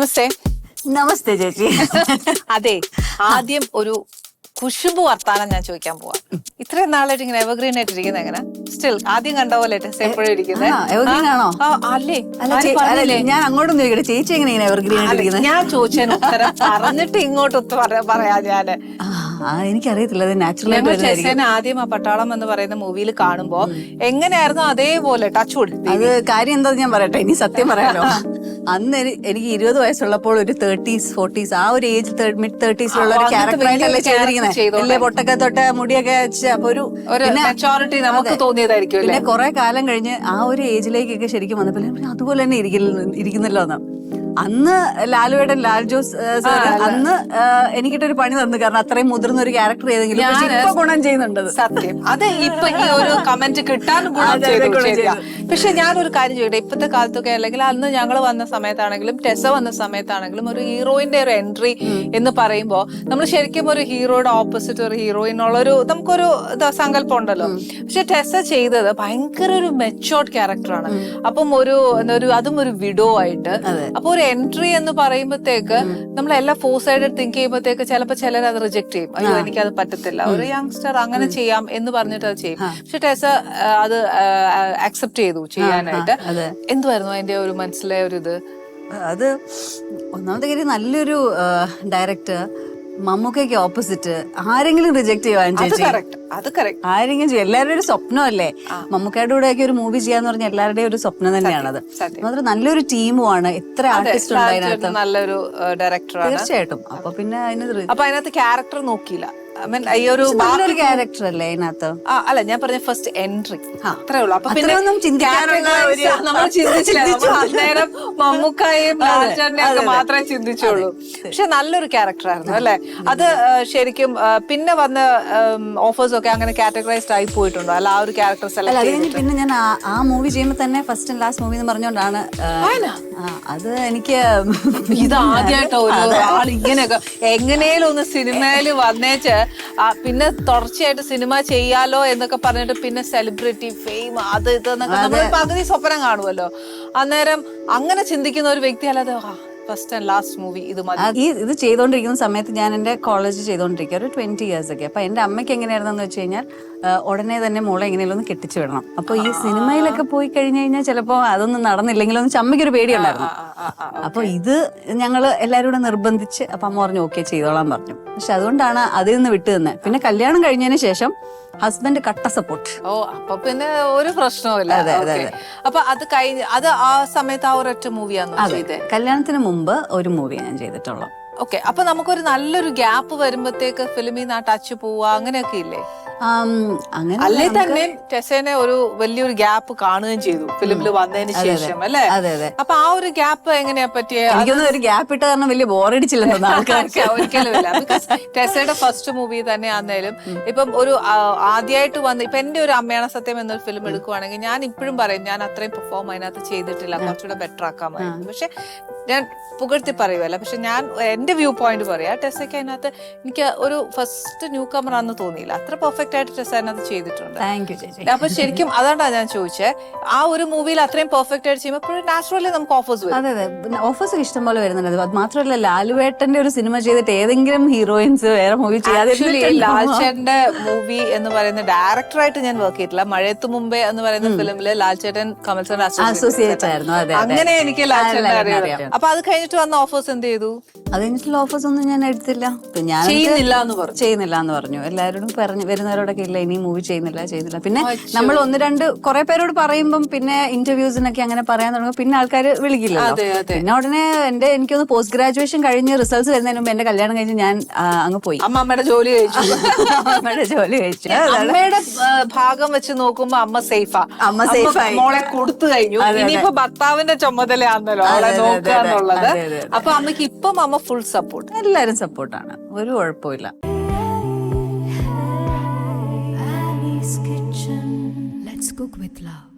നമസ്തേ. നമസ്തേ ചേച്ചി. അതെ, ആദ്യം ഒരു കുശുമ്പ് വർത്താനം ഞാൻ ചോദിക്കാൻ പോവാ. ഇത്രയും നാളായിട്ട് ഇങ്ങനെ എവർഗ്രീൻ ആയിട്ട് ഇരിക്കുന്നത് എങ്ങനെ? സ്റ്റിൽ ആദ്യം കണ്ട പോലെ എപ്പോഴും ഇരിക്കുന്നത് അല്ലേ? ഞാൻ അങ്ങോട്ടൊന്നും ചോദിക്കട്ടെ, ചേച്ചി എങ്ങനെ എവർഗ്രീൻ ആയിട്ട് ഞാൻ ചോദിച്ചതിന് ഉത്തരം പറഞ്ഞിട്ട് ഇങ്ങോട്ട് പറയാ ഞാന്. എനിക്കറിയത്തില്ല, അത് നാച്ചുറൽ. ആദ്യം ആ പട്ടാളം എന്ന് പറയുന്ന മൂവിയിൽ കാണുമ്പോ എങ്ങനെയായിരുന്നു അതേപോലെ ടച്ച് കൊടുത്തു. അത് കാര്യം എന്താ ഞാൻ പറയട്ടെ, ഇനി സത്യം പറയാലോ. അന്ന് എനിക്ക് 20 വയസ്സുള്ളപ്പോൾ ഒരു 30s 40s ആ ഒരു ഏജ് മിഡ് 30s-ലുള്ള ഒരു ക്യാരക്ടറായിട്ടല്ലേ ചെയ്തിരിക്കുന്നത്. പൊട്ടൊക്കെ തൊട്ട് മുടിയൊക്കെ വെച്ച് അപ്പൊ ഒരു മെച്ചോറിറ്റി നമുക്ക് തോന്നിയതായിരിക്കും. പിന്നെ കുറെ കാലം കഴിഞ്ഞ് ആ ഒരു ഏജിലേക്കൊക്കെ ശരിക്കും വന്നപ്പോൾ അതുപോലെ തന്നെ ഇരിക്കുന്നല്ലോ എന്ന്. അന്ന് ലാലുവേടൻ ലാൽ ജോസ് അന്ന് എനിക്കിട്ടൊരു പണി തന്നു, കാരണം അത്രയും മുതിർന്ന ഒരു ക്യാരക്ടർ ഏതെങ്കിലും ഗുണം ചെയ്യുന്നുണ്ട്. സത്യം, അത് ഇപ്പൊ ഈ ഒരു കമന്റ് കിട്ടാൻ ഗുണം ചെയ്തു. പക്ഷെ ഞാനൊരു കാര്യം ചോദിക്കട്ടെ, ഇപ്പത്തെ കാലത്തൊക്കെ അല്ലെങ്കിൽ അന്ന് ഞങ്ങൾ വന്ന സമയത്താണെങ്കിലും ടെസ വന്ന സമയത്താണെങ്കിലും ഒരു ഹീറോയിന്റെ ഒരു എൻട്രി എന്ന് പറയുമ്പോ നമ്മൾ ശരിക്കും ഒരു ഹീറോയുടെ ഓപ്പോസിറ്റ് ഒരു ഹീറോയിനുള്ളൊരു നമുക്കൊരു സങ്കല്പം ഉണ്ടല്ലോ. പക്ഷെ ടെസ ചെയ്തത് ഭയങ്കര ഒരു മെച്ചോർഡ് ക്യാരക്ടറാണ്. അപ്പം അതും ഒരു വിഡോ ആയിട്ട്. അപ്പൊ ഒരു എൻട്രി എന്ന് പറയുമ്പോഴത്തേക്ക് നമ്മളെല്ലാം ഫോർ സൈഡഡ് തിങ്ക് ചെയ്യുമ്പോഴത്തേക്ക് ചിലപ്പോൾ ചിലർ അത് റിജക്ട് ചെയ്യും. അയ്യോ എനിക്കത് പറ്റത്തില്ല, ഒരു യങ്സ്റ്റർ അങ്ങനെ ചെയ്യാം എന്ന് പറഞ്ഞിട്ട് അത് ചെയ്യും. പക്ഷെ ടെസ അത് അക്സെപ്റ്റ് ചെയ്തു ചെയ്യാനായിട്ട്. എന്തുവായിരുന്നു അതിന്റെ ഒരു മനസ്സിലായ ഒരു ഇത്? അത് ഒന്നാമത്തെ കാര്യം, നല്ലൊരു ഡയറക്ടർ മമ്മൂക്കയ്ക്ക് ഓപ്പോസിറ്റ് ആരെങ്കിലും റിജക്ട് ചെയ്യുവാൻ ചേച്ചി? ആരെങ്കിലും ചെയ്യും. എല്ലാവരുടെ ഒരു സ്വപ്നമല്ലേ മമ്മൂക്കയുടെ കൂടെ ഒക്കെ ഒരു മൂവി ചെയ്യാന്ന് പറഞ്ഞാൽ എല്ലാവരുടെയും ഒരു സ്വപ്നം തന്നെയാണത്. മാത്രം നല്ലൊരു ടീമുമാണ്, എത്ര ആർട്ടിസ്റ്റ് ഉണ്ട് അതിനകത്ത്, നല്ലൊരു ഡയറക്ടറാണ് തീർച്ചയായിട്ടും. അപ്പൊ പിന്നെ അതിനകത്ത് ക്യാരക്ടർ നോക്കിയില്ല. നല്ലൊരു ക്യാരക്ടർ അല്ലേ അതിനകത്ത്? അല്ല, ഞാൻ പറഞ്ഞ ഫസ്റ്റ് എൻട്രി അത്രേ ഉള്ളൂ. അപ്പൊ പിന്നെ നമ്മൾ അന്നേരം മമ്മൂക്കായും ലാൽചാടിനെയും ഒക്കെ മാത്രമേ ചിന്തിച്ചുള്ളൂ. പക്ഷെ നല്ലൊരു ക്യാരക്ടറായിരുന്നു അല്ലെ അത്. ശരിക്കും പിന്നെ വന്ന ഓഫേഴ്സ് ഒക്കെ അങ്ങനെ കാറ്റഗറൈസ്ഡ് ആയി പോയിട്ടുണ്ടോ? അല്ല, ആ ഒരു ക്യാരക്ടർ സെലക്ട്. പിന്നെ ഞാൻ ആ മൂവി ചെയ്യുമ്പോൾ തന്നെ ഫസ്റ്റ് ആൻഡ് ലാസ്റ്റ് മൂവി എന്ന് പറഞ്ഞുകൊണ്ടാണ് അത്. എനിക്ക് ഇത് ആദ്യമായിട്ടോ ഒരാൾ ഇങ്ങനെയൊക്കെ എങ്ങനെയും ഒന്ന് സിനിമയിൽ വന്നേച്ച് പിന്നെ തുടർച്ചയായിട്ട് സിനിമ ചെയ്യാലോ എന്നൊക്കെ പറഞ്ഞിട്ട് പിന്നെ സെലിബ്രിറ്റി ഫെയിം അത് ഇതെന്നൊക്കെ നമ്മൾ പകുതി സ്വപ്നം കാണുമല്ലോ. അന്നേരം അങ്ങനെ ചിന്തിക്കുന്ന ഒരു വ്യക്തി അല്ലാതെ ഫസ്റ്റ് ആൻഡ് ലാസ്റ്റ് മൂവി ഇത് മതി. ഇത് ചെയ്തോണ്ടിരിക്കുന്ന സമയത്ത് ഞാൻ എന്റെ കോളേജ് ചെയ്തോണ്ടിരിക്കുക, ഒരു 20 years ഒക്കെ. അപ്പൊ എന്റെ അമ്മയ്ക്ക് എങ്ങനെയായിരുന്നെന്ന് വെച്ച് കഴിഞ്ഞാൽ ഉടനെ തന്നെ മോളെ എങ്ങനെയും ഒന്ന് കെട്ടിച്ചു വിടണം. അപ്പൊ ഈ സിനിമയിലൊക്കെ പോയി കഴിഞ്ഞു കഴിഞ്ഞാൽ ചിലപ്പോ അതൊന്നും നടന്നില്ലെങ്കിലും അമ്മയ്ക്കൊരു പേടിയുണ്ടായിരുന്നു. അപ്പൊ ഇത് ഞങ്ങള് എല്ലാവരും കൂടെ നിർബന്ധിച്ച് അപ്പൊ അമ്മ പറഞ്ഞു ഓക്കെ ചെയ്തോളാൻ പറഞ്ഞു. പക്ഷെ അതുകൊണ്ടാണ് അതിൽ നിന്ന് വിട്ടു തന്നെ. പിന്നെ കല്യാണം കഴിഞ്ഞതിന് ശേഷം ഹസ്ബൻഡ് കട്ട സപ്പോർട്ട്. അപ്പൊ പിന്നെ ഒരു പ്രശ്നവുമില്ല. അപ്പൊ അത് കഴിഞ്ഞ് അത് ആ സമയത്ത് ആ ഒരൊറ്റ മൂവിയാണോ ചെയ്തത്? കല്യാണത്തിന് മുമ്പ് ഒരു മൂവി ഞാൻ ചെയ്തിട്ടുള്ളൂ. ഓക്കെ, അപ്പൊ നമുക്കൊരു നല്ലൊരു ഗ്യാപ്പ് വരുമ്പോഴത്തേക്ക് ഫിലിമിൽ നിന്ന് ആ ടച്ച് പോവുക അങ്ങനെയൊക്കെ ഇല്ലേ? അല്ലേ തന്നെ ടെസേനെ ഒരു വലിയൊരു ഗ്യാപ്പ് കാണുകയും ചെയ്തു ഫിലിമിൽ വന്നതിന് ശേഷം അല്ലേ? അപ്പൊ ആ ഒരു ഗ്യാപ്പ് എങ്ങനെയാ പറ്റിയ? എനിക്കൊന്നും ഒരു ഗ്യാപ്പ് ഇട്ട കാരണം വലിയ ബോറടിച്ചില്ലെന്ന് ഒരിക്കലും ഇല്ല. ബിക്കോസ് ടെസയുടെ ഫസ്റ്റ് മൂവി തന്നെ ആണെങ്കിലും ഇപ്പം ഒരു ആദ്യമായിട്ട് വന്ന് ഇപ്പൊ എന്റെ ഒരു അമ്മയാണ് സത്യം എന്നൊരു ഫിലിം എടുക്കുവാണെങ്കിൽ ഞാൻ ഇപ്പോഴും പറയും ഞാൻ അത്രയും പെർഫോം അതിനകത്ത് ചെയ്തിട്ടില്ല, കുറച്ചുകൂടെ ബെറ്റർ ആക്കാമായിരുന്നു. പക്ഷെ ഞാൻ പുകഴ്ത്തി പറയുമല്ല, പക്ഷെ ഞാൻ എന്റെ വ്യൂ പോയിന്റ് പറയാം, ടെസയ്ക്ക് അതിനകത്ത് എനിക്ക് ഒരു ഫസ്റ്റ് ന്യൂ കമർ ആണെന്ന് തോന്നിയില്ല. അത്ര പെർഫെക്റ്റ് ആയിട്ട് ടെസ അതിനകത്ത് ചെയ്തിട്ടുണ്ട്. അപ്പൊ ശരിക്കും അതാണ്ടാ ഞാൻ ചോദിച്ചത്, ആ ഒരു മൂവിയിൽ അത്രയും പെർഫെക്റ്റ് ആയിട്ട് ചെയ്യുമ്പോൾ നാച്ചുറലി നമുക്ക് ഓഫേഴ്സ് വരും. അതെ, ഓഫേഴ്സ് ഇഷ്ടം പോലെ വരുന്നുണ്ട്. അത് മാത്രമല്ല, ലാലുവേട്ടന്റെ ഒരു സിനിമ ചെയ്തിട്ട് ഏതെങ്കിലും ഹീറോയിൻസ് വേറെ മൂവി ചെയ്യാതെ. ലാൽചേട്ടന്റെ മൂവി എന്ന് പറയുന്ന ഡയറക്ടറായിട്ട് ഞാൻ വർക്ക് ചെയ്തിട്ടില്ല. മഴയത്ത് മുമ്പേ എന്ന് പറയുന്ന ഫിലിമില് ലാൽചേട്ടൻ കമൽസൺ അസോസിയേറ്റ് ആയിരുന്നു. അങ്ങനെ എനിക്ക് ലാൽചേട്ടൻ അറിയാം. അപ്പൊ അത് കഴിഞ്ഞിട്ട് വന്ന ഓഫേഴ്സ് എന്ത് ചെയ്തു? അത് കഴിഞ്ഞിട്ടുള്ള ഓഫേഴ്സ് ഒന്നും ഞാൻ എടുത്തില്ല. ഞാൻ ചെയ്യുന്നില്ല എന്ന് പറഞ്ഞു. എല്ലാവരോടും പറഞ്ഞു വരുന്നവരോടൊക്കെ ഇല്ല ഇനി മൂവി ചെയ്യുന്നില്ല. പിന്നെ നമ്മൾ ഒന്ന് രണ്ട് കുറെ പേരോട് പറയുമ്പം പിന്നെ ഇന്റർവ്യൂസിനൊക്കെ അങ്ങനെ പറയാൻ തുടങ്ങും. പിന്നെ ആൾക്കാർ വിളിക്കില്ലല്ലോ. പിന്നെ ഉടനെ എനിക്കൊന്ന് പോസ്റ്റ് ഗ്രാജുവേഷൻ കഴിഞ്ഞ് റിസൾട്ട്സ് വരുന്നതിന് മുമ്പ് എന്റെ കല്യാണം കഴിഞ്ഞ് ഞാൻ അങ്ങ് പോയി. അമ്മയുടെ ജോലി കഴിച്ചു. അമ്മയുടെ ഭാഗം വെച്ച് നോക്കുമ്പോ അമ്മ സേഫാ. മോളെ കൊടുത്തു കഴിഞ്ഞു. ഇനിയിപ്പോ ഭർത്താവിന്റെ ചുമതലയാണല്ലോ അവളെ നോക്കുക എന്നുള്ളത്. അപ്പൊ അമ്മയ്ക്ക് ഇപ്പം അമ്മ ഫുൾ സപ്പോർട്ട്. എല്ലാരും സപ്പോർട്ടാണ്, ഒരു കുഴപ്പമില്ല. Let's cook with love.